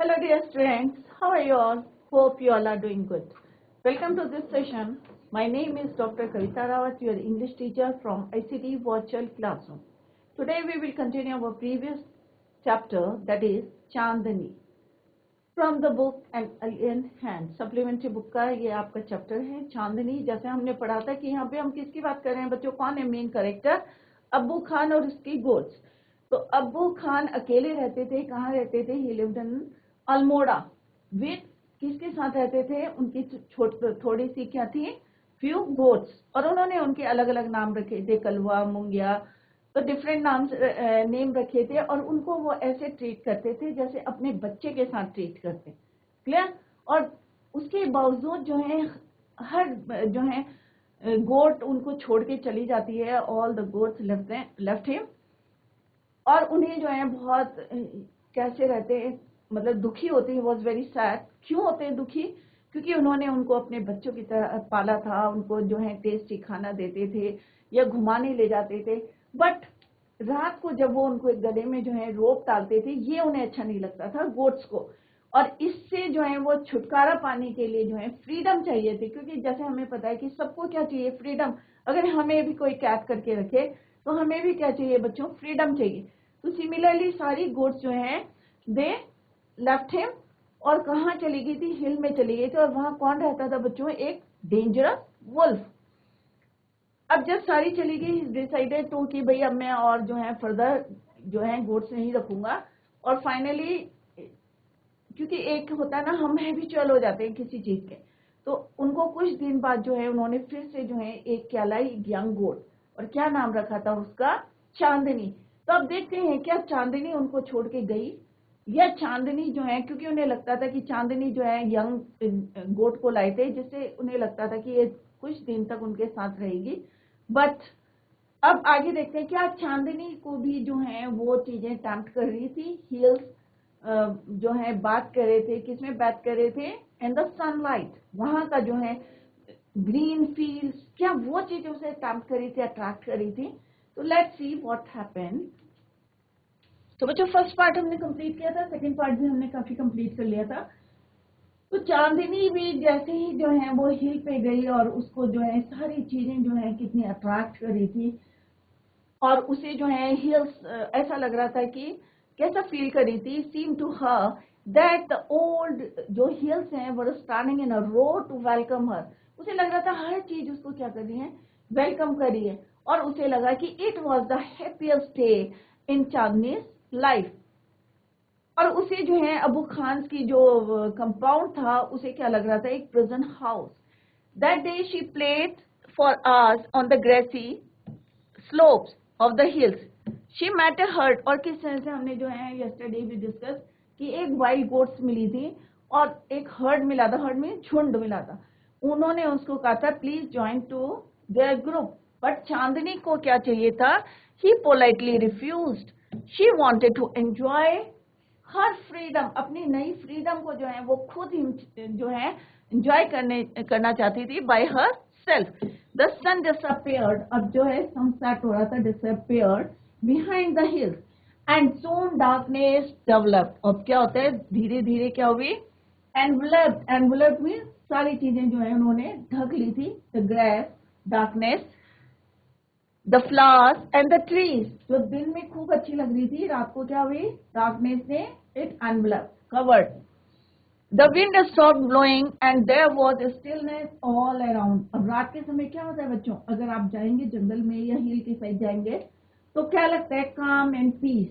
Hello dear students, how are you all? Hope you all are doing good. Welcome to this session. My name is Dr. Kavita Rawat, your English teacher from ICT Virtual Classroom. Today we will continue our previous chapter, that is Chandani. From the book An Alien Hand. Supplementary book का ये आपका chapter है चांदनी. जैसे हमने पढ़ा था कि यहाँ पे हम किसकी बात कर रहे हैं बच्चों, कौन है मेन कैरेक्टर? अब्बू खान और उसकी गोट्स. तो अब्बू खान अकेले रहते थे. कहाँ रहते थे? ही लिव्ड इन अल्मोड़ा. विद किसके साथ रहते थे? उनकी थोड़ी सी क्या थी, फ्यू गोट्स. और उन्होंने उनके अलग अलग नाम रखे थे, कलवा, मुंगिया, तो डिफरेंट नाम नेम रखे थे. और उनको वो ऐसे ट्रीट करते थे जैसे अपने बच्चे के साथ ट्रीट करते. क्लियर? और उसके बावजूद जो है हर जो है गोट उनको छोड़ के चली जाती है. All the goats left him. और उन्हें जो है बहुत कैसे रहते हैं, मतलब दुखी होते हैं. Was very sad. क्यों होते हैं दुखी? क्योंकि उन्होंने उनको अपने बच्चों की तरह पाला था. उनको जो है टेस्टी खाना देते थे या घुमाने ले जाते थे. बट रात को जब वो उनको एक गले में जो है रोप डालते थे, ये उन्हें अच्छा नहीं लगता था गोट्स को. और इससे जो है वो छुटकारा पाने के लिए जो है फ्रीडम चाहिए थी. क्योंकि जैसे हमें पता है कि सबको क्या चाहिए? फ्रीडम. अगर हमें भी कोई कैद करके रखे तो हमें भी क्या चाहिए बच्चों? फ्रीडम चाहिए. तो सिमिलरली सारी गोट्स जो है दे लेफ्ट हिम. और कहाँ चली गई थी? हिल में चली गई थी. और वहां कौन रहता था बच्चों? एक डेंजरस वुल्फ. अब जब सारी चली गई, डिसाइडेड टू कि भाई अब मैं और जो है फर्दर जो है गोट्स नहीं रखूंगा. और फाइनली क्योंकि एक होता है ना, हम हैबिचुअल हो जाते हैं किसी चीज के, तो उनको कुछ दिन बाद जो है उन्होंने फिर से जो है एक क्या लाई, यंग गोट. और क्या नाम रखा था उसका? चांदनी. तो अब देखते हैं क्या चांदनी उनको छोड़ के गई या चांदनी जो है, क्योंकि उन्हें लगता था कि चांदनी जो है यंग गोट को लाए थे जिससे उन्हें लगता था कि ये कुछ दिन तक उनके साथ रहेगी. बट अब आगे देखते हैं क्या चांदनी को भी जो है वो चीजें टेम्प्ट कर रही थी. हिल्स जो है बात कर रहे थे. किसमें बात कर रहे थे? In the sunlight. वहां का जो है ग्रीन फील्ड्स, क्या वो चीजें उसे टेम्प्ट कर रही थी, अट्रैक्ट कर रही थी. तो लेट्स सी व्हाट हैपेंड. तो बच्चों फर्स्ट पार्ट हमने कंप्लीट किया था, सेकंड पार्ट भी हमने काफी कंप्लीट कर लिया था. तो चांदनी भी जैसे ही जो है वो हिल पे गई और उसको जो है सारी चीजें जो है कितनी अट्रैक्ट कर रही थी. और उसे जो है हिल्स ऐसा लग रहा था कि कैसा फील कर रही थी, seem to her that the old जो हिल्स हैं were standing in a row to welcome her. उसे लग रहा था हर चीज उसको क्या कर रही है? वेलकम कर रही है. और उसे लगा कि it was the happiest day in Chandni's life. और उसे जो है अबू खान की जो कंपाउंड था उसे क्या लग रहा था? एक prison house. That day she played for hours on the grassy slopes of the hills. She met a herd. और किस तरह से हमने जो है यस्टरडे भी डिस्कस कि एक वाइल्ड गोट्स मिली थी और एक हर्ड मिला था. हर्ड में झुंड मिला था. उन्होंने उसको कहा था please join to their group. But Chandni को क्या चाहिए था? He politely refused. She wanted to enjoy her freedom. अपनी नई फ्रीडम को जो है वो खुद ही जो है एंजॉय करना चाहती थी by herself. The sun disappeared. अब जो है सनसेट हो रहा था. Disappeared behind the hills and soon darkness developed. अब क्या होता है? धीरे धीरे क्या हुई? एनवलप्ड. एनवलप्ड मींस सारी चीजें जो है उन्होंने ढक ली थी. The grass, darkness, the flowers and the trees. जो दिन में खूब अच्छी लग रही थी, रात को क्या हुई? डार्कनेस ने it enveloped, covered. The wind stopped blowing and there was stillness all around. अब रात के समय क्या होता है बच्चों? अगर आप जाएंगे जंगल में या हिल के साइड जाएंगे तो क्या लगता है? Calm and peace.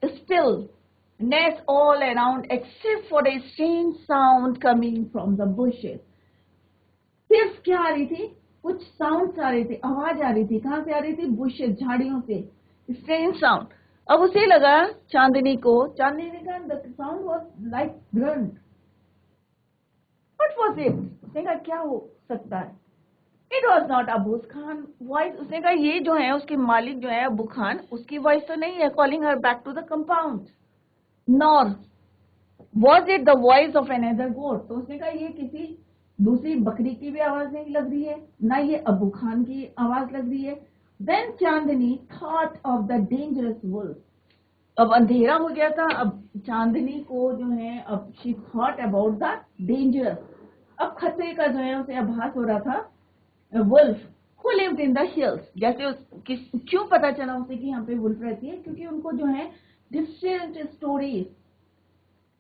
Stillness all around except for a strange sound coming from the bushes. सिर्फ क्या आ रही थी? कुछ साउंड आ रही थी, आवाज आ रही थी. कहां से आ रही थी? बुशेस, झाड़ियों से. Strange sound. अब उसे लगा चांदनी को, चांदनी का the sound was like grunt. What was it? उसने कहा क्या हो सकता है? It was not Abu Khan voice. उसने कहा ये जो है उसके मालिक जो है अबू खान, उसकी वॉइस तो नहीं है calling her back to the compound. Nor was it the voice of another goat. तो उसने कहा ये किसी दूसरी बकरी की भी आवाज नहीं लग रही है, ना ये अबू खान की आवाज लग रही है. Then Chandni thought of the dangerous wolf. अब अंधेरा हो गया था। अब चांदनी को जो है, अब she thought about the dangerous, अब खतरे का जो है उसे आभास हो रहा था। Wolf who lived in the hills, जैसे क्यों पता चला उसे कि यहाँ पे वुल्फ रहती है, क्योंकि उनको जो है डिफरेंट स्टोरीज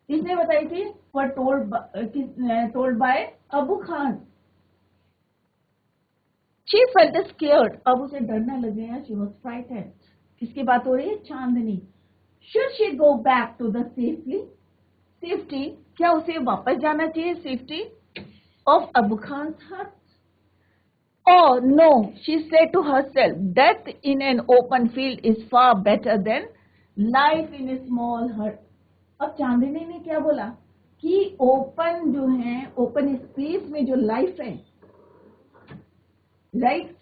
किसने बताई थी, पर told by Abu Khan. She felt scared, अब उसे डरने लग गया। She was frightened. किसकी बात हो रही है, Chandni. Should she go back to the safety, क्या उसे वापस जाना चाहिए सेफ्टी ऑफ अबू खान हट? Oh no, she said to herself, death in an open field is far better than life in a small hut. अब चांदनी ने क्या बोला कि ओपन जो है, ओपन स्पेस में जो लाइफ है, right,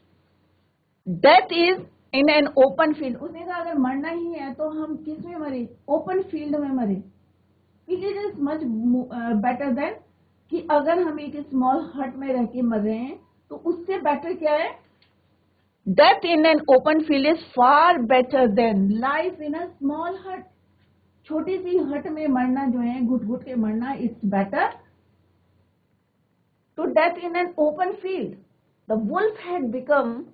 death is in an open field. उसने कहा अगर मरना ही है तो हम किस में मरे, ओपन फील्ड में मरे। It is much better than कि अगर हम एक स्मॉल हट में रह के मर रहे हैं, तो उससे बेटर क्या है, death in an open field is far better than life in a small हट। छोटी सी हट में मरना जो है, घुट घुट के मरना, it's better to death in an open field. The wolf had become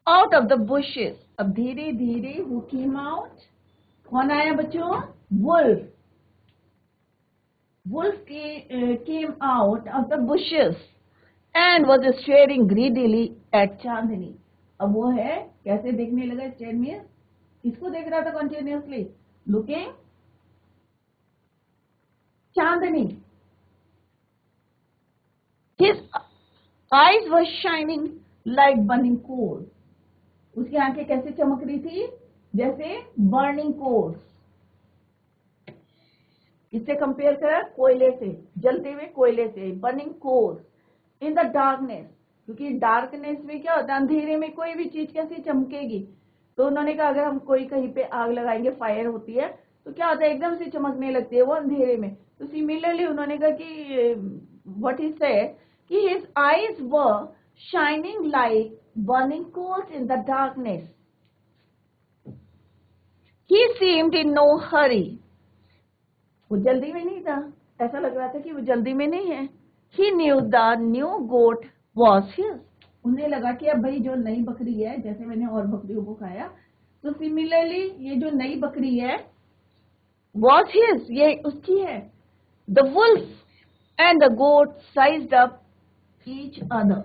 out of the bushes. अब धीरे धीरे हु केम आउट, कौन आया बच्चों, wolf. Wolf came out of the bushes and was staring greedily at Chandni. अब वो है कैसे देखने लगा, स्टेयर में इसको देख रहा था continuously, looking Chandni. His eyes were shining like burning coals. उसकी आंखें कैसे चमक रही थी, जैसे बर्निंग कोल्स। इससे कंपेयर करा कोयले से, जलते हुए कोयले से, burning coals in the darkness. क्योंकि डार्कनेस में क्या होता है, अंधेरे में कोई भी चीज कैसी चमकेगी। तो उन्होंने कहा अगर हम कोई कहीं पे आग लगाएंगे, फायर होती है, तो क्या होता है, एकदम से चमकने लगती है वो अंधेरे में। तो सिमिलरली उन्होंने कहा कि व्हाट ही सेड कि his eyes were shining like burning coals in the darkness. He seemed in no hurry, वो जल्दी में नहीं था, ऐसा लग रहा था कि वो जल्दी में नहीं है। He knew the new goat was his. उन्हें लगा कि अब भाई जो नई बकरी है, जैसे मैंने और बकरियों को खाया, तो सिमिलरली ये जो नई बकरी है was his, ये उसकी है। The wolf and the goat sized up each other.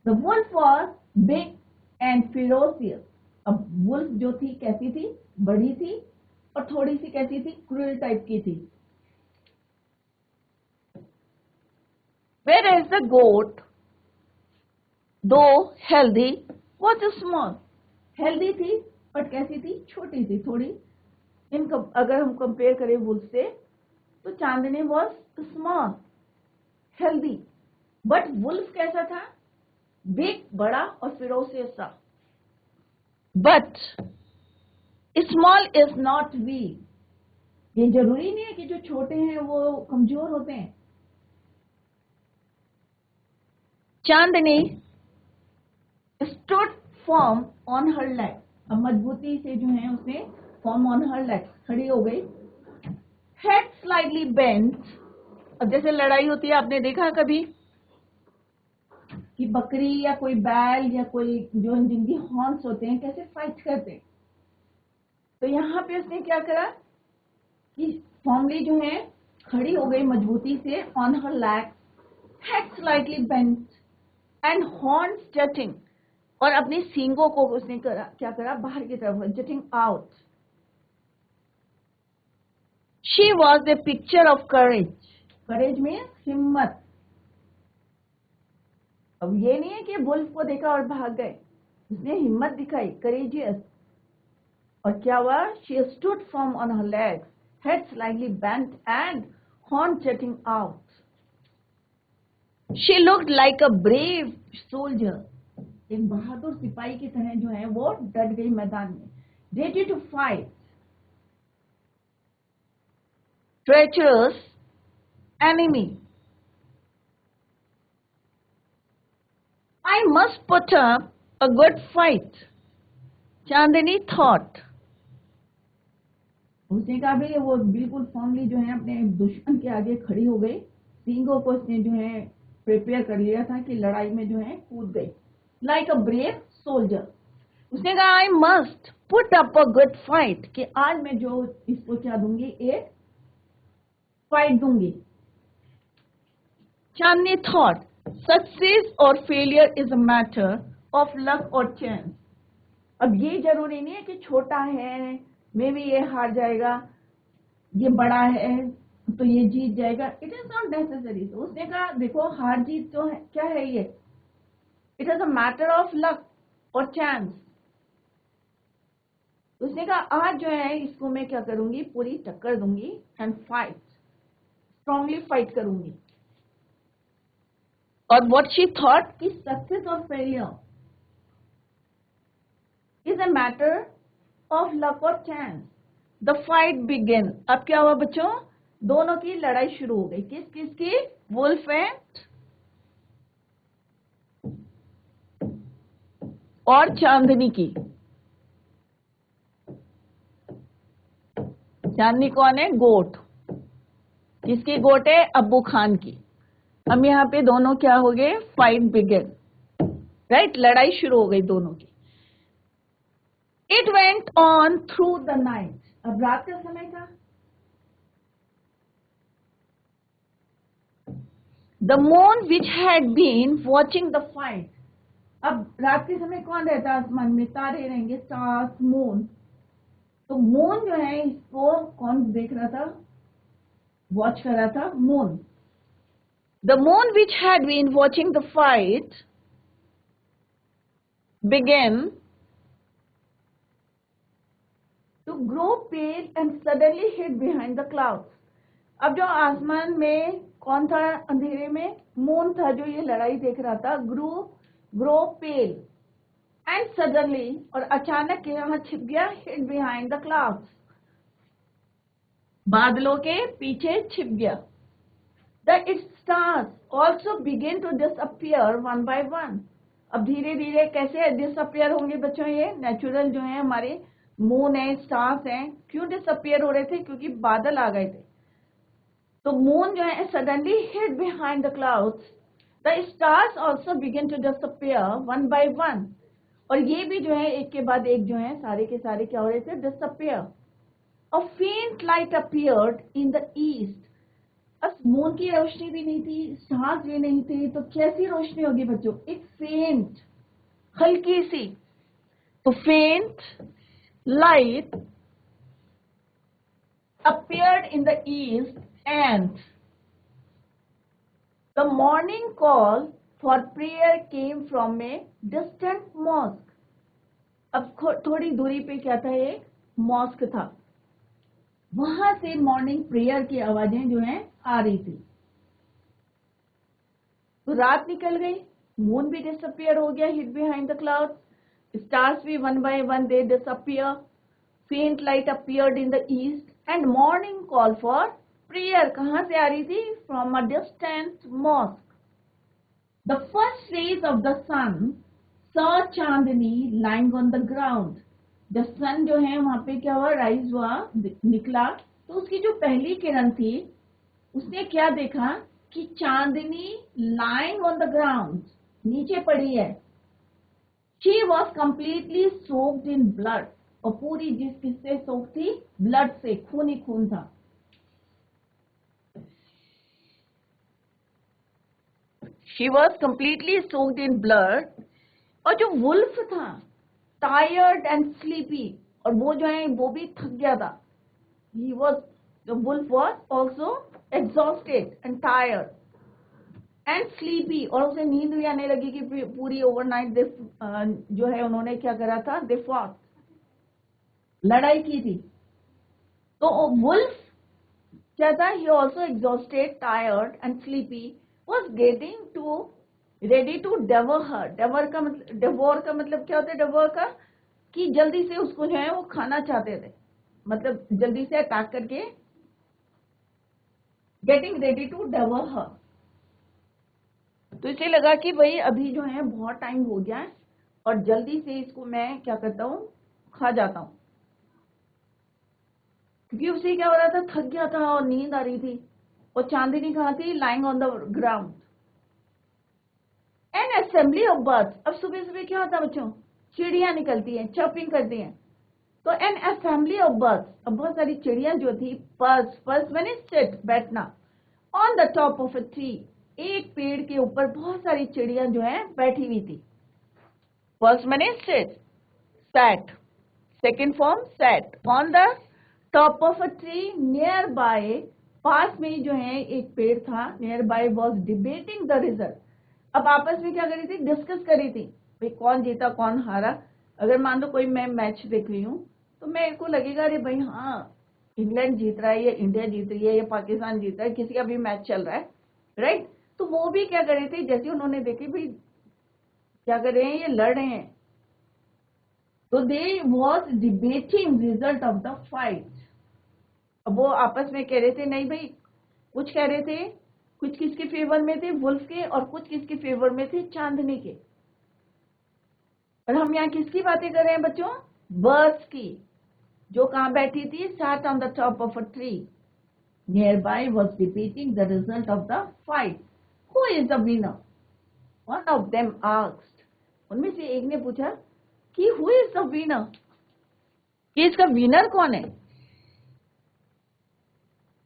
The wolf was big and ferocious. अब wolf जो थी कैसी थी, बड़ी थी और थोड़ी सी कैसी थी, क्रूएल टाइप की थी। Whereas the goat, though healthy, was small. Healthy थी, but कैसी थी, छोटी थी थोड़ी। अगर हम कंपेयर करें वुल्फ से, तो Chandni was small, healthy, but wolf कैसा था, बिग, बड़ा और ferocious था। But small is not weak. ये जरूरी नहीं है कि जो छोटे हैं वो कमजोर होते हैं। चांदनी stood firm on her legs. अब मजबूती से जो है उसने firm on her legs, खड़ी हो गई। Head slightly bent. अब जैसे लड़ाई होती है, आपने देखा कभी कि बकरी या कोई बैल या कोई जो जिनकी हॉर्न्स होते हैं कैसे फाइट करते हैं, तो यहाँ पे उसने क्या करा कि फॉर्मली जो है खड़ी हो गई मजबूती से, on her legs, head slightly bent and horns jutting, और अपनी सींगों को उसने करा, क्या करा, बाहर की तरफ, jutting out. She was a picture of courage. Courage means हिम्मत। अब ये नहीं है कि वुल्फ को देखा और भाग गए, उसने हिम्मत दिखाई, courageous। और क्या हुआ, she stood firm on her legs, head slightly bent and horns jutting out. She looked like a brave soldier. एक बहादुर सिपाही की तरह जो है वो डट गई मैदान में, ready to fight treacherous enemy. I must put up a good fight, Chandani thought. उसने कहा भाई वो बिल्कुल फॉर्मली जो है अपने दुश्मन के आगे खड़ी हो गई, सींगों को उसने जो है प्रिपेयर कर लिया था कि लड़ाई में जो है कूद गई, लाइक अ ब्रेव सोल्जर। उसने कहा I must put up a good fight, कि आज मैं जो इसको क्या दूंगी, एक फाइट दूंगी। चांदनी थॉट सक्सेस और failure is a matter of luck और चांस। अब ये जरूरी नहीं है कि छोटा है मे भी ये हार जाएगा, ये बड़ा है तो ये जीत जाएगा, इट इज नॉट नेसेसरी। तो उसने कहा देखो हार जीत तो है, क्या है ये, it is a matter of luck और चांस। उसने कहा आज जो है इसको मैं क्या करूंगी, पूरी टक्कर दूंगी एंड फाइट, स्ट्रांगली फाइट करूंगी। और व्हाट शी थॉट कि सक्सेस और failure is a matter of luck और चांस। The fight begin. अब क्या हुआ बच्चों, दोनों की लड़ाई शुरू हो गई, किस किस की, वुल्फ एंड और चांदनी की। चांदनी कौन है, गोट, किसकी गोट है, अब्बू खान की। हम यहाँ पे दोनों क्या हो गए, फाइट बिगिन, राइट, लड़ाई शुरू हो गई दोनों की। It went on through the night. अब रात का समय था, the moon which had been watching the fight. अब रात के समय कौन रहता है आसमान में, तारे रहेंगे, स्टार्स, मून। तो मून जो है इसको कौन देख रहा था, वॉच कर रहा था, moon. The moon which had been watching the fight began to grow pale and suddenly hid behind the clouds. अब जो आसमान में कौन था अंधेरे में, मून था जो ये लड़ाई देख रहा था, ग्रो पेल एंड सडनली, और अचानक यहाँ छिप गया, हिड बिहाइंड द क्लाउड्स, बादलों के पीछे छिप गया। The its stars also begin to disappear one by one. अब धीरे धीरे कैसे डिसअपियर होंगे बच्चों, ये नेचुरल जो है हमारे मून है, स्टार्स हैं, क्यों डिसअपियर हो रहे थे, क्योंकि बादल आ गए थे। तो मून जो है suddenly hid behind the clouds, the stars also begin to disappear one by one. और ये भी जो है एक के बाद एक जो है सारे के सारे क्या हो रहे थे, डिसअपियर। अ फेंट light appeared in the east. अब मून की रोशनी भी नहीं थी, स्टार्स भी नहीं थे, तो कैसी रोशनी होगी बच्चों, एक फेंट, हल्की सी। तो फेंट light appeared in the east and the morning call for prayer came from a distant mosque. अब थोड़ी दूरी पे क्या था, एक मॉस्क था, वहां से मॉर्निंग प्रेयर की आवाजें जो हैं आ रही थी। तो रात निकल गई, मून भी डिसअपियर हो गया, hid behind the clouds, stars भी one by one they disappear, faint light appeared in the east and morning call for prayer कहां से आ रही थी, from a distant mosque. The first rays of the sun saw Chandni lying on the ground. जब sun जो है वहां पे क्या हुआ, राइज हुआ, निकला, तो उसकी जो पहली किरण थी उसने क्या देखा कि चांदनी लाइंग ऑन द ग्राउंड, नीचे पड़ी है। She was completely soaked in blood, और पूरी जिस किससे सोख थी, ब्लड से, खून ही खून था। She was completely soaked in blood. और जो वुल्फ था, टायर्ड एंड स्लीपी, और वो जो है वो भी थक गया था। He was, the wolf was also exhausted and tired and sleepy, और उसे नींद भी आने लगी कि पूरी ओवरनाइट दे जो है उन्होंने क्या करा था, दे फॉट, लड़ाई की थी। तो वुल्फ क्या था, he also exhausted, tired and sleepy, was getting to ready to devour her. Devour का मतलब, डेवोर का मतलब क्या होता है, डेवर का, कि जल्दी से उसको जो है वो खाना चाहते थे, मतलब जल्दी से अटैक करके, गेटिंग रेडी टू डेवर हर। तो इसे लगा कि भाई अभी जो है बहुत टाइम हो गया है और जल्दी से इसको मैं क्या करता हूँ, खा जाता हूँ, क्योंकि उसे क्या हो रहा था, थक गया था और नींद आ रही थी। और चांदनी कहाँ थी, lying on the ground. N assembly of birds, अब सुबह सुबह क्या होता है बच्चों, चिड़िया निकलती हैं, चर्पिंग करती हैं। तो एन असेंबली ऑफ बर्ड्स, अब बहुत सारी चिड़िया जो थी, पर्स, पर्स मैंने सिट, बैठना, on the top of a tree, एक पेड़ के ऊपर बहुत सारी चिड़िया जो है बैठी हुई थी। फर्स्ट मैंने sit, sat, second form sat, on the top of a tree, nearby, पास में जो है एक पेड़ था, nearby was debating the result. अब आपस में क्या करी थी, डिस्कस करी थी, भाई कौन जीता कौन हारा। अगर मान लो कोई मैं मैच देख रही हूँ तो मेरे को लगेगा अरे भाई हाँ इंग्लैंड जीत रहा है, या इंडिया जीत रही है, या पाकिस्तान जीत रहा है, किसी का भी मैच चल रहा है, राइट। तो वो भी क्या कर रहे थे, जैसे उन्होंने देखे भाई क्या कर रहे हैं, ये लड़ रहे हैं, तो they was debating result of the fight. अब वो आपस में कह रहे थे, नहीं भाई, कुछ कह रहे थे, कुछ किसके फेवर में थे, वुल्फ के, और कुछ किसके फेवर में थे, चांदनी के। और हम यहाँ किसकी बातें कर रहे हैं बच्चों, बर्ड्स की, जो कहाँ बैठी थी, sat on the top of a tree nearby was debating the result of the fight. Who is the winner? One of them asked. उनमें से एक ने पूछा कि who is the winner? कि इसका विनर कौन है?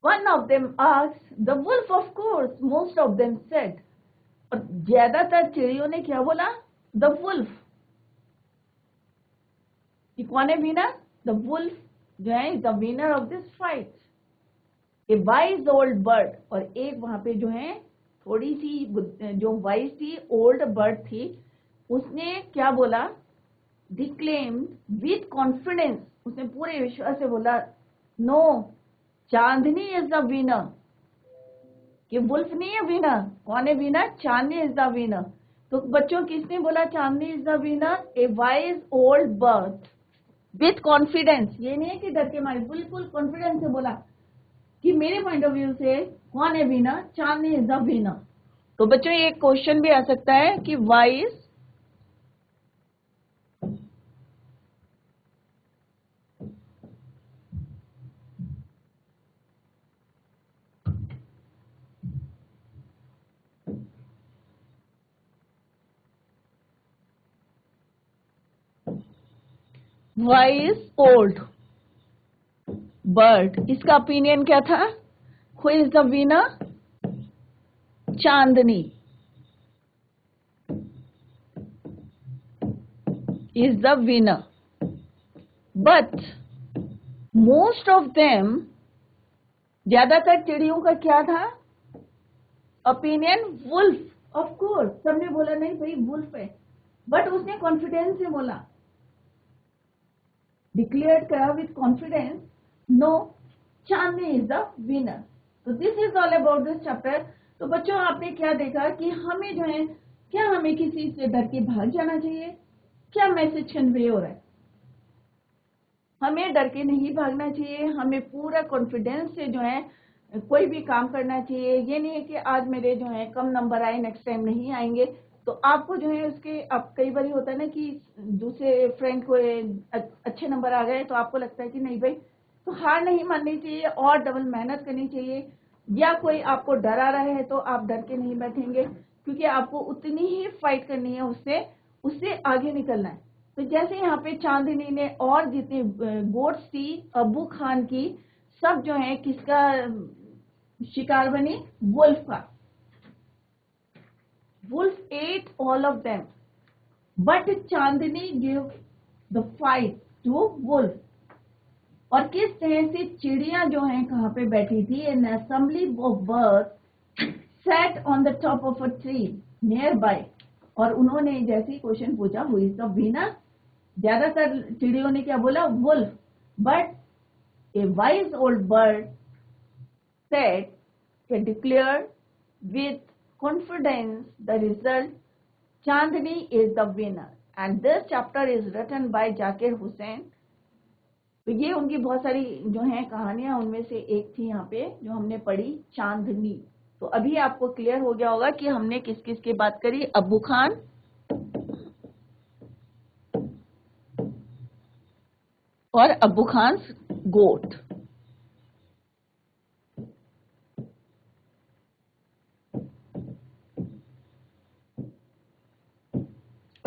One of them asked. The wolf, of course. Most of them said. और ज्यादातर चिड़ियों ने क्या बोला, the wolf. कि कौन है विनर, the wolf जो है the winner of this fight. A wise old bird, और एक वहां पे जो है थोड़ी सी जो वाइज थी, ओल्ड बर्ड थी, उसने क्या बोला, डिक्लेम्ड विथ कॉन्फिडेंस, उसने पूरे विश्वास से बोला, no, Chandni is the winner. कि वुल्फ नहीं है विनर, कौन है winner, Chandni is the winner. तो बच्चों किसने बोला Chandni is the winner, a wise old bird with confidence. ये नहीं है कि डर के मारे, बिल्कुल कॉन्फिडेंस से बोला कि मेरे पॉइंट ऑफ व्यू से कौन है winner, Chandni is the winner. तो बच्चों ये क्वेश्चन भी आ सकता है कि वाइज ओल्ड बर्ड, इसका ओपिनियन क्या था, who is the winner, Chandni is the winner, but most of them, ज्यादातर चिड़ियों का क्या था ओपिनियन, वुल्फ, ऑफ कोर्स, सबने बोला नहीं भाई वुल्फ है, बट उसने कॉन्फिडेंस से बोला, डिक्लेयर करा with confidence, no, Chandni is the winner. तो this is all about this chapter. तो बच्चों आपने क्या देखा कि हमें जो है, क्या हमें किसी से डर के भाग जाना चाहिए, क्या मैसेज कन्वे हो रहा है, हमें डर के नहीं भागना चाहिए, हमें पूरा कॉन्फिडेंस से जो है कोई भी काम करना चाहिए। ये नहीं है कि आज मेरे जो है कम नंबर आए, नेक्स्ट टाइम नहीं आएंगे, तो आपको जो है उसके, अब कई बार होता है ना कि दूसरे फ्रेंड को अच्छे नंबर आ गए तो आपको लगता है कि नहीं भाई, तो हार नहीं माननी चाहिए और डबल मेहनत करनी चाहिए। या कोई आपको डरा रहा है तो आप डर के नहीं बैठेंगे, क्योंकि आपको उतनी ही फाइट करनी है, उससे आगे निकलना है। तो जैसे यहाँ पे चांदनी ने और जितनी गोट्स थी अबू खान की, सब जो है किसका शिकार बनी, वुल्फ का। Wolf ate all of them, but Chandni give the fight to wolf. और किस तरह से चिड़िया जो है कहाँ पे बैठी थी, an assembly of birds set on the top of a tree nearby. और उन्होंने जैसे ही क्वेश्चन पूछा हु इज द विनर, ज्यादातर चिड़ियों ने क्या बोला, wolf, but a wise old bird said, declared with confidence the result, Chandni is the winner. And this chapter is written by Zakir Hussain. तो ये उनकी बहुत सारी जो है कहानियां, उनमें से एक थी यहाँ पे जो हमने पढ़ी, चांदनी। तो अभी आपको क्लियर हो गया होगा कि हमने किस किस की बात करी, अबू खान और अबू खान गोट।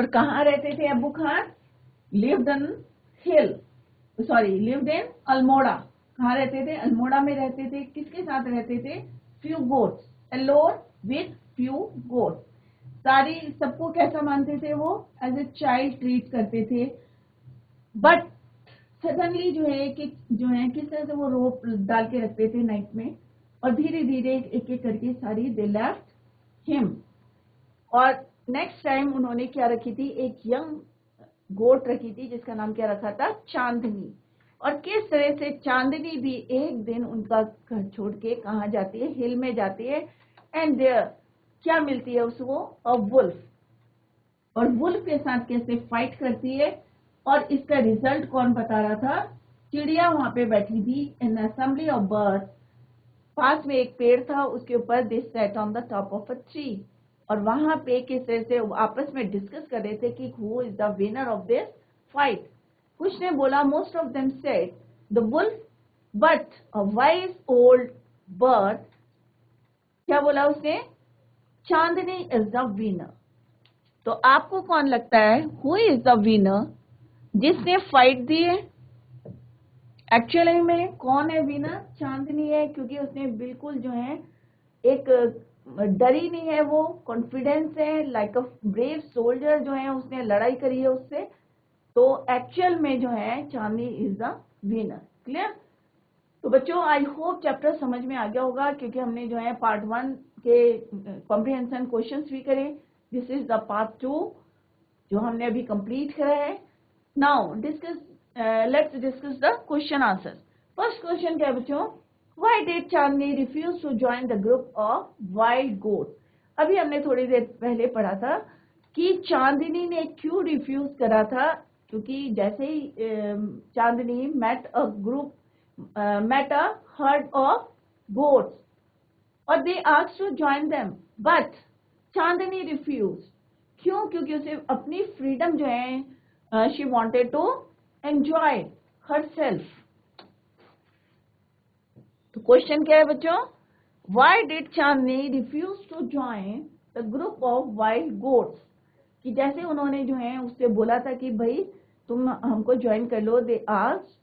और कहाँ रहते थे Abbu Khan? Lived in lived in Almora. कहाँ रहते थे? अल्मोड़ा में रहते थे। किसके साथ रहते थे? Few goats, alone with few goats. सारी सबको कैसा मानते थे वो? एज ए चाइल्ड ट्रीट करते थे। बट सडनली जो है किस तरह से वो रोप डाल के रखते थे नाइट में, और धीरे धीरे एक एक करके सारी दे लेफ्ट हिम। और नेक्स्ट टाइम उन्होंने क्या रखी थी? एक यंग गोट रखी थी जिसका नाम क्या रखा था? चांदनी। और किस तरह से चांदनी भी एक दिन उनका घर छोड़ के कहाँ जाती है? हिल में जाती है। एंड क्या मिलती है उसको? अ वुल्फ। और वुल्फ के साथ कैसे फाइट करती है, और इसका रिजल्ट कौन बता रहा था? चिड़िया वहां पे बैठी थी इन असेंबली ऑफ बर्ड्स। पास में एक पेड़ था, उसके ऊपर they sat on the top of a tree. और वहां पे किस तरह से आपस में डिस्कस कर रहे थे कि who is the winner of this fight. कुछ ने बोला, most of them said the wolf, but a wise old bird, क्या बोला उसने? Chandni is the winner. तो आपको कौन लगता है हु इज द विनर? जिसने फाइट दी है। एक्चुअली में कौन है विनर? चांदनी है, क्योंकि उसने बिल्कुल जो है एक डरी नहीं है, वो कॉन्फिडेंस है, लाइक अ ब्रेव सोल्जर जो है उसने लड़ाई करी है उससे। तो एक्चुअल में जो है चांदनी इज द विनर। क्लियर? तो बच्चों आई होप चैप्टर समझ में आ गया होगा, क्योंकि हमने जो है पार्ट 1 के कॉम्प्रिहेंशन क्वेश्चंस भी करे। दिस इज द पार्ट 2 जो हमने अभी कंप्लीट करा है। Now let's discuss the question answer. First question क्या है बच्चों? Why did Chandni refuse to join the group of wild goats? अभी हमने थोड़ी देर पहले पढ़ा था कि चांदनी ने क्यों रिफ्यूज करा था, क्योंकि जैसे ही चांदनी met a herd of goats और they asked to join them, but Chandni refused. क्यों? क्योंकि उसे अपनी फ्रीडम जो है she wanted to enjoy herself. तो क्वेश्चन क्या है बच्चों? Why did Chandni refuse to join the group of wild goats? कि जैसे उन्होंने जो है उससे बोला था कि भाई तुम हमको ज्वाइन कर लो। They asked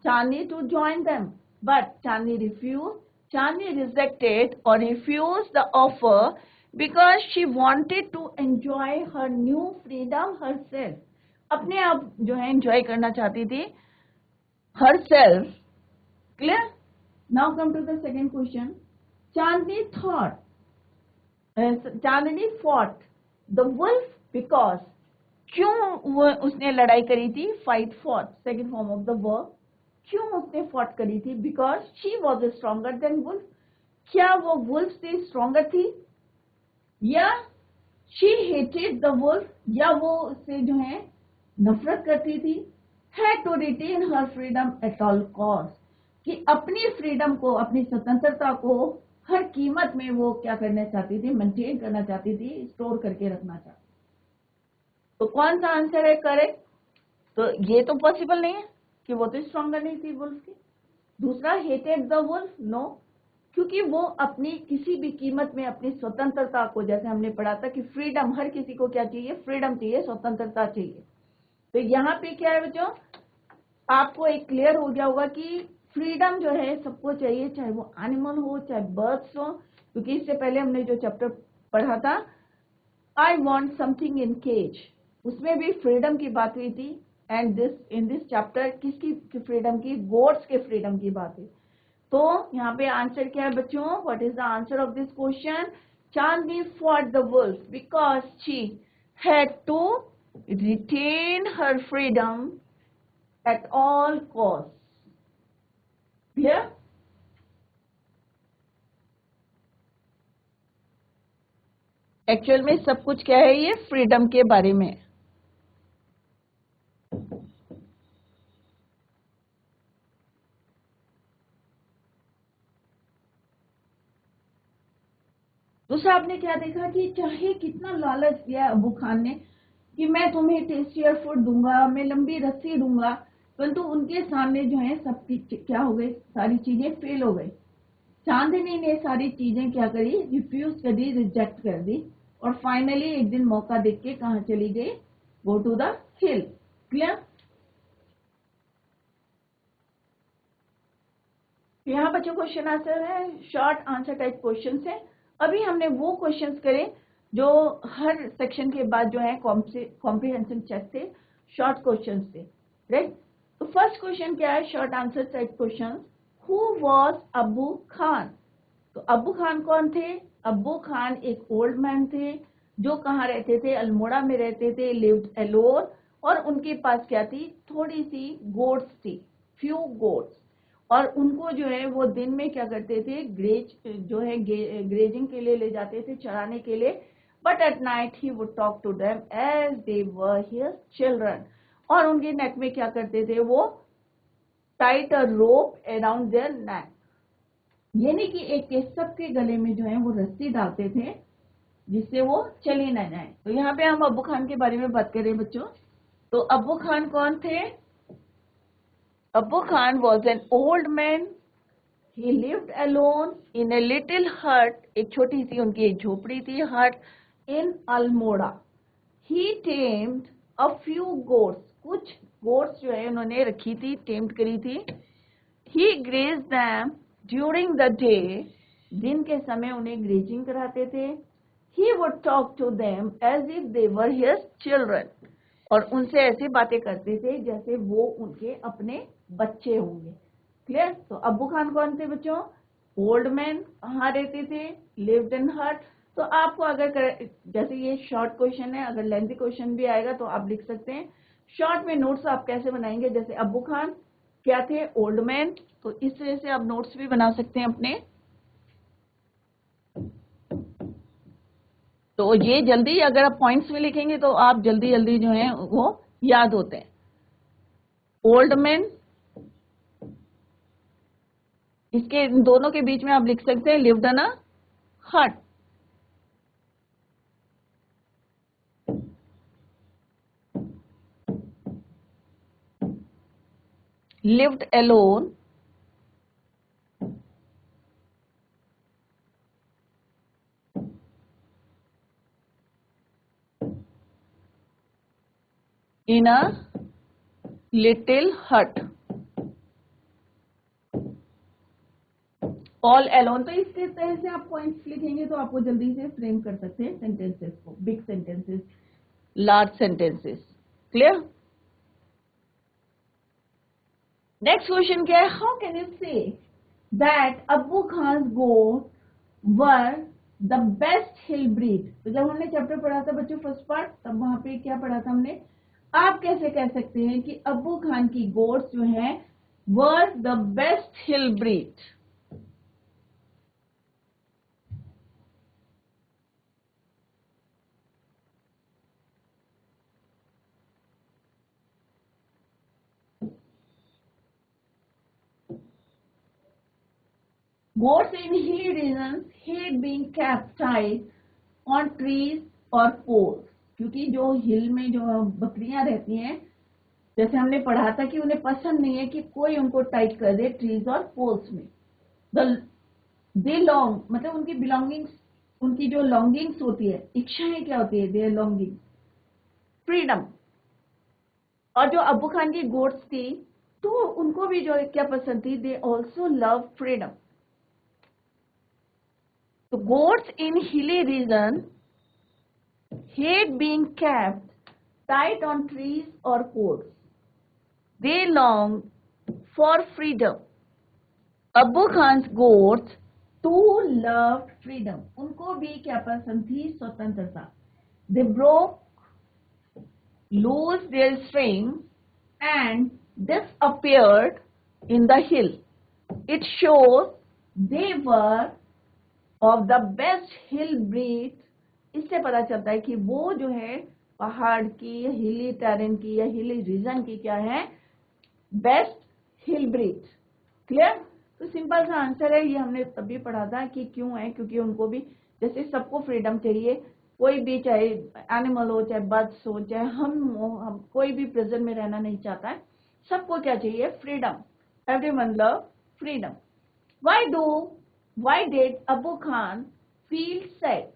Chandni to join them, but Chandni refused. Chandni rejected or refused the offer because she wanted to enjoy her new freedom herself. अपने आप जो है enjoy करना चाहती थी herself. Clear? Now come to the second question. Chandni fought the wolf because, क्यों वो उसने लड़ाई करी थी? Fight fought, second form of the verb. क्यों उसने fought करी थी? Because she was stronger than wolf. क्या वो wolf से stronger थी? या she hated the wolf, या वो उससे जो है नफरत करती थी? Had to retain her freedom at all cost. कि अपनी फ्रीडम को, अपनी स्वतंत्रता को हर कीमत में वो क्या करना चाहती थी? मेंटेन करना चाहती थी, स्टोर करके रखना चाहती। तो कौन सा आंसर है करेक्ट? तो ये तो पॉसिबल नहीं है कि वो तो स्ट्रॉन्गर नहीं थी वुल्फ की। दूसरा, हेटेड द वुल्फ, नो, क्योंकि वो अपनी किसी भी कीमत में अपनी स्वतंत्रता को, जैसे हमने पढ़ा था कि फ्रीडम, हर किसी को क्या चाहिए? फ्रीडम चाहिए, स्वतंत्रता चाहिए। तो यहाँ पे क्या है बच्चों? आपको एक क्लियर हो गया होगा कि फ्रीडम जो है सबको चाहिए, चाहे वो एनिमल हो, चाहे बर्ड्स हो। क्योंकि इससे पहले हमने जो चैप्टर पढ़ा था I want something in cage, उसमें भी फ्रीडम की बात हुई थी। एंड इन दिस चैप्टर किसकी फ्रीडम की? गोट्स के फ्रीडम की बात हुई। तो यहाँ पे आंसर क्या है बच्चों? What is the answer of this question? Chandni fought the wolf because she had to retain her freedom at all cost. Clear? Actual में सब कुछ क्या है? ये फ्रीडम के बारे में। दूसरा आपने क्या देखा कि चाहे कितना लालच दिया अबू खान ने कि मैं तुम्हें टेस्टियर फूड दूंगा, मैं लंबी रस्सी दूंगा, परंतु उनके सामने जो है सब क्या हो गई? सारी चीजें फेल हो गई। चांदनी ने सारी चीजें क्या करी? रिफ्यूज कर दी, रिजेक्ट कर दी। और फाइनली एक दिन मौका देख के कहाँ चली गई? go to the hill. Clear? यहाँ बच्चों क्वेश्चन आंसर है, शॉर्ट आंसर टाइप क्वेश्चन है। अभी हमने वो क्वेश्चंस करे जो हर सेक्शन के बाद जो है कॉम्प्रिहेंशन चेक थे, शॉर्ट क्वेश्चंस थे, राइट। तो फर्स्ट क्वेश्चन क्या है, short answer type question, who was अब्बू खान। तो अब्बू खान कौन थे? अब्बू खान एक ओल्ड मैन थे जो कहाँ रहते थे? अल्मोड़ा में रहते थे, लिव्ड अलोन, और उनके पास क्या थी? थोड़ी सी गोट्स थी, फ्यू गोट्स, और उनको जो है वो दिन में क्या करते थे? ग्रेजिंग के लिए ले जाते थे, चराने के लिए। But at night he would talk to them as they were his children, और उनके नेक में क्या करते थे? वो tight a rope around their neck, यानी कि एक के सबके गले में जो है वो रस्सी डालते थे जिससे वो चली न जाए। तो यहाँ पे हम अब्बू खान के बारे में बात करें बच्चों। तो अब्बू खान कौन थे? Abbu Khan was an old man, he lived alone in a little hut, एक छोटी सी उनकी एक झोपड़ी थी, hut in Almora. He tamed a few goats, कुछ गोट्स जो है उन्होंने रखी थी, टेम्ड करी थी। He grazed them during the day, दिन के समय उन्हें ग्रेजिंग कराते थे। He would talk to them as if they were his children, और उनसे ऐसी बातें करते थे जैसे वो उनके अपने बच्चे होंगे। क्लियर? तो अब्बू खान कौन थे बच्चों? ओल्ड मैन, कहाँ रहते थे? लिव्ड इन हट। तो आपको अगर जैसे ये शॉर्ट क्वेश्चन है, अगर लेंथी क्वेश्चन भी आएगा तो आप लिख सकते हैं। शॉर्ट में नोट्स आप कैसे बनाएंगे? जैसे अब्बू खान क्या थे? Old man. तो इस तरह से आप नोट्स भी बना सकते हैं अपने। तो ये जल्दी अगर आप पॉइंट्स में लिखेंगे तो आप जल्दी जल्दी जो है वो याद होते हैं। ओल्ड मैन, इसके दोनों के बीच में आप लिख सकते हैं लिव्ड इन अ हट। Lived alone, in a little हट, ऑल अलोन। तो इस तरह से आप पॉइंट्स लिखेंगे तो आपको जल्दी से फ्रेम कर सकते हैं सेंटेंसेस को, big sentences, large sentences. Clear? Next question क्या है? How can you say that Abbu Khan goat were the best hill breed. तो जब हमने चैप्टर पढ़ा था बच्चों फर्स्ट पार्ट, तब वहां पे क्या पढ़ा था हमने? आप कैसे कह सकते हैं कि अब्बू खान की गोट्स जो हैं वर the best hill breed? Goats in hilly regions hate being kept tied on trees or poles, क्योंकि जो हिल में जो बकरियां रहती हैं, जैसे हमने पढ़ा था कि उन्हें पसंद नहीं है कि कोई उनको टाइट कर दे ट्रीज और पोल्स में। दे लॉन्ग, मतलब उनकी बिलोंगिंग्स, उनकी जो लॉन्गिंग्स होती है, इच्छाएं क्या होती है? Their longing, freedom. और जो अब्बू खान की गोट्स थी तो उनको भी जो क्या पसंद थी? They also love freedom. तो goats in hilly region hate being kept tight on trees or poles. They long for freedom. Abu Khan's goats too loved freedom. उनको भी क्या पसंद थी? स्वतंत्रता। They broke loose their string and disappeared in the hill. It shows they were of the best hill breed. इससे पता चलता है कि वो जो है पहाड़ की, हिली टेरेन की या हिली रीजन की क्या है? Best hill breed. क्लियर? तो सिंपल सा आंसर है, ये हमने तभी पढ़ा था कि क्यों है, क्योंकि उनको भी जैसे सबको फ्रीडम चाहिए, कोई भी चाहे एनिमल हो, चाहे बर्ड्स हो, चाहे हम कोई भी प्रेजेंट में रहना नहीं चाहता है, सबको क्या चाहिए? Freedom. Everyone love freedom. Why did Abu Khan feel sad?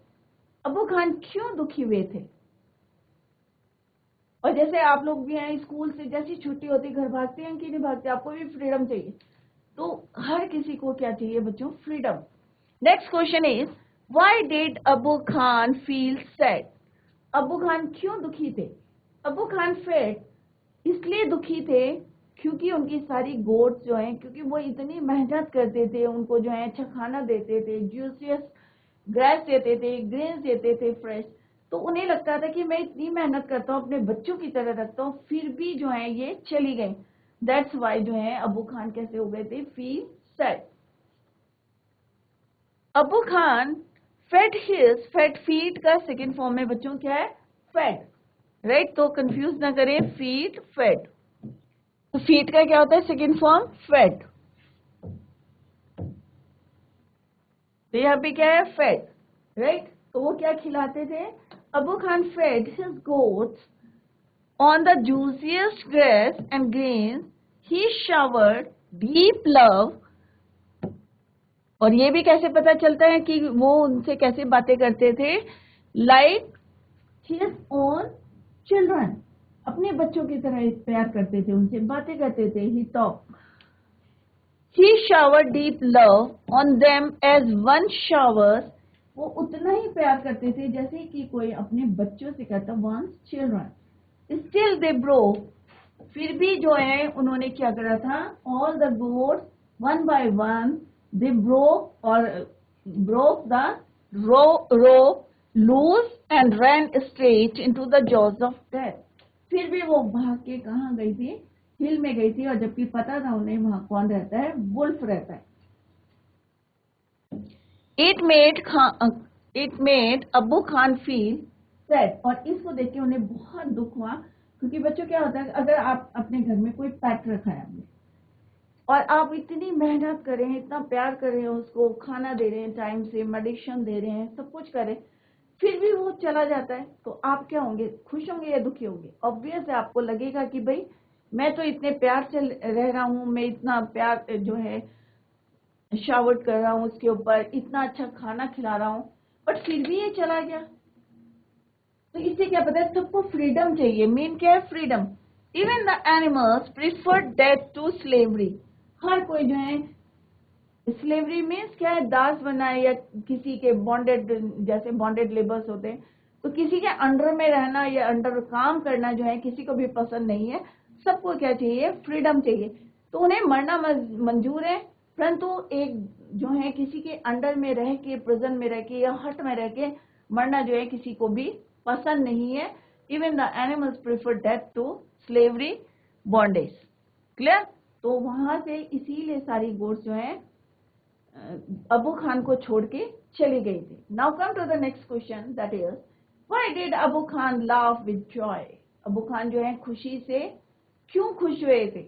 Abu Khan क्यों दुखी हुए थे? और जैसे आप लोग भी हैं, स्कूल से जैसी छुट्टी होती है घर भागते हैं कि नहीं भागते, आपको भी फ्रीडम चाहिए। तो हर किसी को क्या चाहिए बच्चों? Freedom. Next question is why did Abu Khan feel sad? Abu Khan क्यों दुखी थे? अबू खान फेड इसलिए दुखी थे क्योंकि उनकी सारी गोट्स जो हैं, क्योंकि वो इतनी मेहनत करते थे, उनको जो है अच्छा खाना देते थे, जूसियस ग्रास देते थे, ग्रेन्स देते थे फ्रेश, तो उन्हें लगता था कि मैं इतनी मेहनत करता हूँ, अपने बच्चों की तरह रखता हूँ, फिर भी जो है ये चली गई। दैट्स वाई जो है अबू खान कैसे हो गए थे? Feel sad. Abu Khan fed his, fed feed का सेकेंड फॉर्म में बच्चों क्या है? Fed, right? तो कंफ्यूज ना करें, फीड फेड। तो फीड का क्या होता है सेकेंड फॉर्म? फेड। तो यहाँ पे क्या है? Fed, right? तो वो क्या खिलाते थे? Abu Khan fed his goats on the juiciest grass and grains. He showered deep love. और ये भी कैसे पता चलता है कि वो उनसे कैसे बातें करते थे? Like his own children. अपने बच्चों की तरह प्यार करते थे, उनसे बातें करते थे। He showered deep love on them as one showers. वो उतना ही प्यार करते थे जैसे कि कोई अपने बच्चों से करता, one's children. Still they broke. फिर भी जो है उन्होंने क्या करा था? All the goats one by one they broke the rope loose and ran straight into the jaws of death. फिर भी वो भाग के कहाँ गई थी? हिल में गई थी, और जबकि पता था उन्हें वहां कौन रहता है? वुल्फ रहता है। It made Abu Khan feel sad, और इसको देख के उन्हें बहुत दुख हुआ। क्योंकि बच्चों क्या होता है, अगर आप अपने घर में कोई पेट रखा है आपने, और आप इतनी मेहनत कर रहे हैं, इतना प्यार कर रहे हैं, उसको खाना दे रहे हैं, टाइम से मेडिसिन दे रहे हैं, सब कुछ कर रहे हैं, फिर भी वो चला जाता है, तो आप क्या होंगे? खुश होंगे या दुखी होंगे? ऑब्वियस है, आपको लगेगा कि भाई मैं तो इतने प्यार से रह रहा हूँ, मैं इतना प्यार जो है शावर कर रहा हूँ उसके ऊपर, इतना अच्छा खाना खिला रहा हूँ, बट फिर भी ये चला गया। तो इससे क्या पता है? सबको फ्रीडम चाहिए। मेन क्या है? Freedom. Even the animals prefer death to slavery. हर कोई जो है, स्लेवरी मीन्स क्या है? दास बनना, या किसी के बॉन्डेड, जैसे बॉन्डेड लेबर्स होते हैं, तो किसी के अंडर में रहना या अंडर काम करना जो है किसी को भी पसंद नहीं है। सबको क्या चाहिए? फ्रीडम चाहिए। तो उन्हें मरना मंजूर है, परंतु एक जो है किसी के अंडर में रह के, प्रिजन में रह के या हट में रह के मरना जो है किसी को भी पसंद नहीं है। Even the animals prefer death to slavery bondage. Clear? तो वहां से इसीलिए सारी गोट्स जो है अबू खान को छोड़ के चली गई थी। Now come to the next question, that is why did Abu Khan laugh with joy? Abu Khan जो है खुशी से क्यों खुश हुए थे?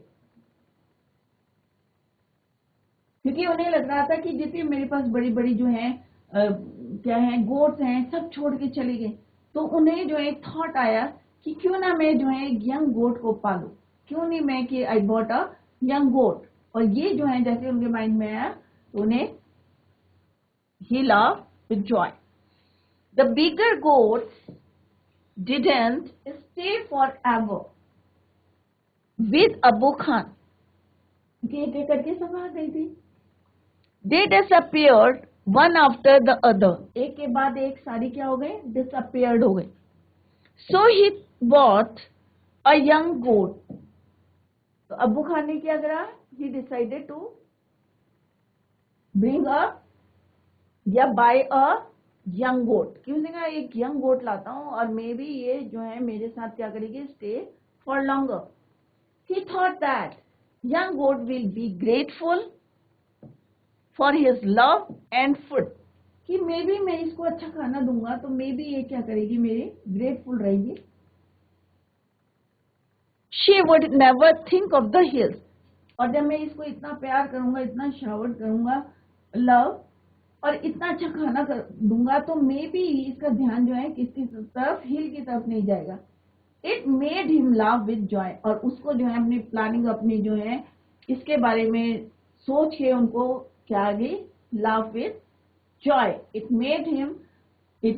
क्योंकि उन्हें लग रहा था कि जितनी मेरे पास बड़ी बड़ी जो है क्या है, गोट्स हैं, सब छोड़ के चली गई। तो उन्हें जो है थॉट आया कि क्यों ना मैं जो है यंग गोट को पालूं, क्यों नहीं मैं कि आई बॉट अ यंग गोट। और ये जो है जैसे उनके माइंड में आया, तो उन्हें he laughed with joy. The bigger goats didn't stay forever with Abu Khan. एक एक करके सब आ गई थी। They disappeared one after the other. एक के बाद एक सारी क्या हो गए? Disappeared हो गए। So he bought a young goat. तो अबू खान ने क्या करा? He decided to bring a या बाय अ यंग गोट। क्यों नहीं कहा एक यंग गोट लाता हूँ, और मे बी ये जो है मेरे साथ क्या करेगी? Stay for longer. He thought that young goat will be grateful for his love and food, कि मे बी मैं इसको अच्छा खाना दूंगा तो मे बी ये क्या करेगी? मेरी ग्रेटफुल रहेगी। She would never think of the hills, और जब मैं इसको इतना प्यार करूंगा, इतना शावर करूंगा, लव, और इतना अच्छा खाना दूंगा, तो मे बी इसका ध्यान जो है किसकी तरफ? हिल की तरफ नहीं जाएगा। इट मेड हिम लाव विद जॉय, और उसको जो है अपनी प्लानिंग, अपनी जो है इसके बारे में सोच के उनको क्या आ गई? लाव with Joy. It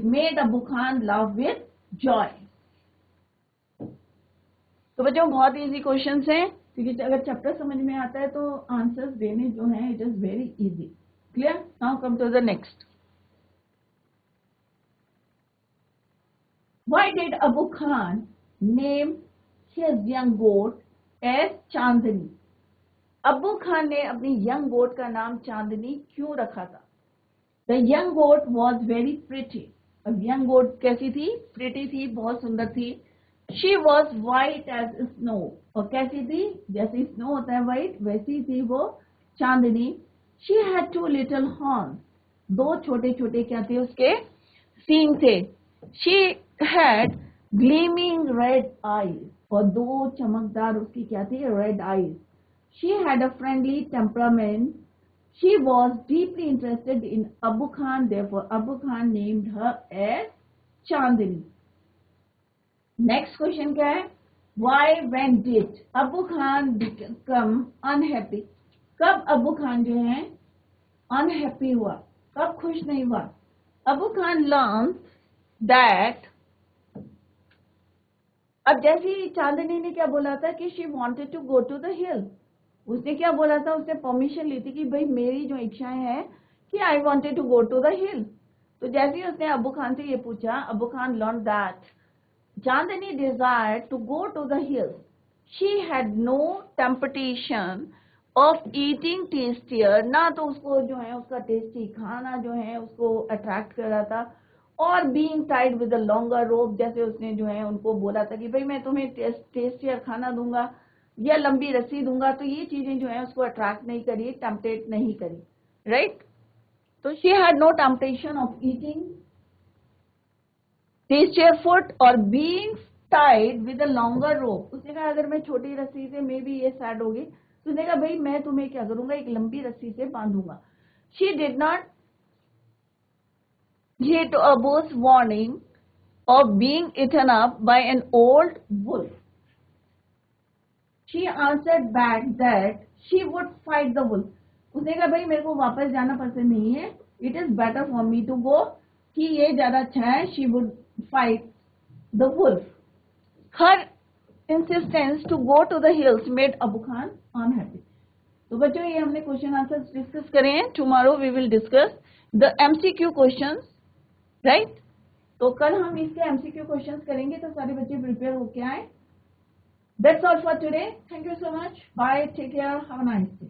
made Abu Khan लाव विद जॉय। तो बच्चों बहुत इजी क्वेश्चंस हैं, क्योंकि अगर चैप्टर समझ में आता है तो आंसर्स देने जो हैं it is very easy. Clear? Now come to the next. Why did Abu Khan name his young goat as Chandni? Abu Khan ने अपनी यंग गोट का नाम चांदनी क्यों रखा था? The young goat was very pretty. अब यंग गोट कैसी थी? प्रिटी थी, बहुत सुंदर थी। She was white as snow, और कैसी थी? जैसे स्नो होता है वाइट, वैसी थी वो चांदनी। शी हैड 2 लिटिल हॉर्न, 2 छोटे छोटे क्या थे उसके? सींग थे। She had gleaming red eyes, और 2 चमकदार उसकी क्या थी? Red eyes. She had a friendly temperament. She was deeply interested in Abu Khan, therefore Abu Khan named her as Chandni. Next question क्या है? Why, when did Abu Khan become unhappy? कब अबू खान जो है unhappy हुआ? कब खुश नहीं हुआ? अबू खान learned that, अब जैसे चांदनी ने क्या बोला था कि she wanted to go to the hill, उसने क्या बोला था? उसने परमिशन ली थी कि भाई मेरी जो इच्छाएं हैं कि I wanted to go to the hill. तो जैसे ही उसने अबू खान से ये पूछा, Abu Khan learn that Chandni desire to go to the hill. She had no temptation of eating tastier, ना तो उसको जो है उसका टेस्टी खाना जो है उसको अट्रैक्ट कर रहा था, और being tied with a longer rope, जैसे उसने जो है उनको बोला था कि भाई मैं तुम्हें टेस्टियर खाना दूंगा या लंबी रस्सी दूंगा, तो ये चीजें जो है उसको अट्रैक्ट नहीं करी, टेम्पटेट नहीं करी, राइट? तो she had no temptation of eating tastier food और being tied with a longer rope. उसने कहा अगर मैं छोटी रस्सी से मे बी ये सैड होगी, तो उसने कहा भाई मैं तुम्हें क्या करूंगा, एक लंबी रस्सी से बांधूंगा। She did not heed to Abu's warning of being eaten up by an old wolf. She answered back that she would fight the wolf. उसने कहा भाई मेरे को वापस जाना पसंद नहीं है, it is better for me to go, कि ये ज्यादा अच्छा है। She would fight the wolf. Her insistence to go to the hills made Abu Khan unhappy. तो बच्चों ये हमने क्वेश्चन आंसर डिस्कस करे हैं। Tomorrow we will discuss the MCQ questions, right? तो कल हम इसके एमसीक्यू क्वेश्चंस करेंगे, तो सारे बच्चे प्रिपेयर होके आए। That's all for today. Thank you so much. Bye. Take care. Have a nice day.